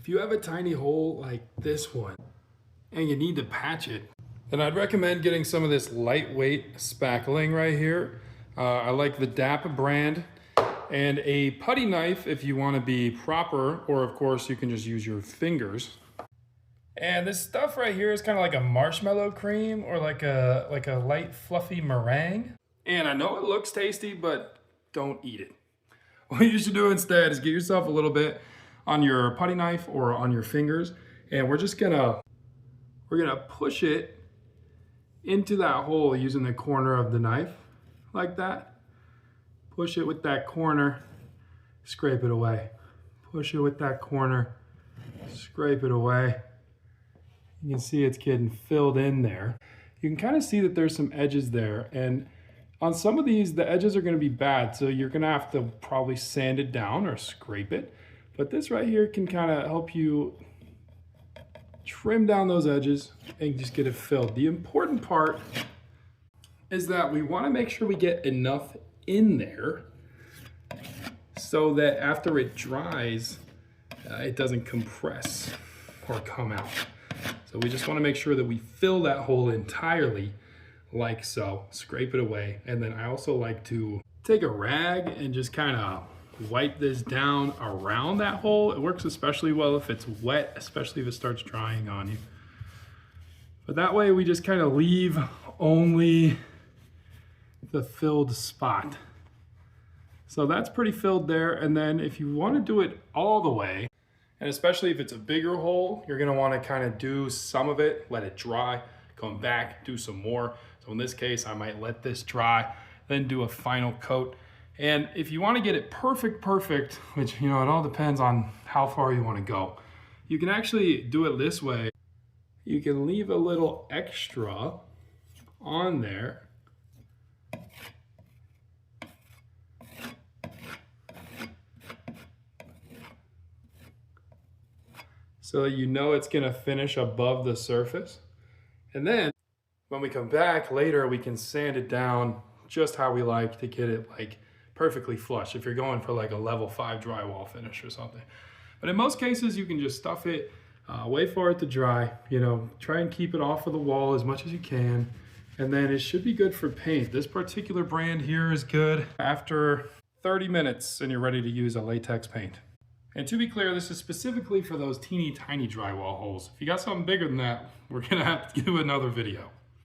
If you have a tiny hole like this one and you need to patch it, then I'd recommend getting some of this lightweight spackling right here. I like the DAP brand, and a putty knife if you want to be proper, or of course you can just use your fingers. And this stuff right here is kind of like a marshmallow cream or like a light fluffy meringue. And I know it looks tasty, but don't eat it. What you should do instead is get yourself a little bit on your putty knife or on your fingers, and we're gonna push it into that hole using the corner of the knife, like that. Push it with that corner, scrape it away. Push it with that corner, scrape it away. You can see it's getting filled in there. You can kind of see that there's some edges there, and on some of these, the edges are gonna be bad, so you're gonna have to probably sand it down or scrape it. But this right here can kind of help you trim down those edges and just get it filled. The important part is that we want to make sure we get enough in there so that after it dries, it doesn't compress or come out. So we just want to make sure that we fill that hole entirely, like so. Scrape it away. And then I also like to take a rag and just kind of wipe this down around that hole. It works especially well if it's wet, especially if it starts drying on you. But that way we just kind of leave only the filled spot. So that's pretty filled there. And then if you want to do it all the way, and especially if it's a bigger hole, you're going to want to kind of do some of it, let it dry, come back, do some more. So in this case, I might let this dry, then do a final coat. And if you want to get it perfect, which, you know, it all depends on how far you want to go, you can actually do it this way. You can leave a little extra on there. So that you know it's going to finish above the surface. And then when we come back later, we can sand it down just how we like to get it like perfectly flush if you're going for like a level 5 drywall finish or something. But in most cases, you can just stuff it, wait for it to dry, you know, try and keep it off of the wall as much as you can, and then it should be good for paint. This particular brand here is good after 30 minutes and you're ready to use a latex paint. And to be clear, this is specifically for those teeny tiny drywall holes. If you got something bigger than that, we're gonna have to do another video.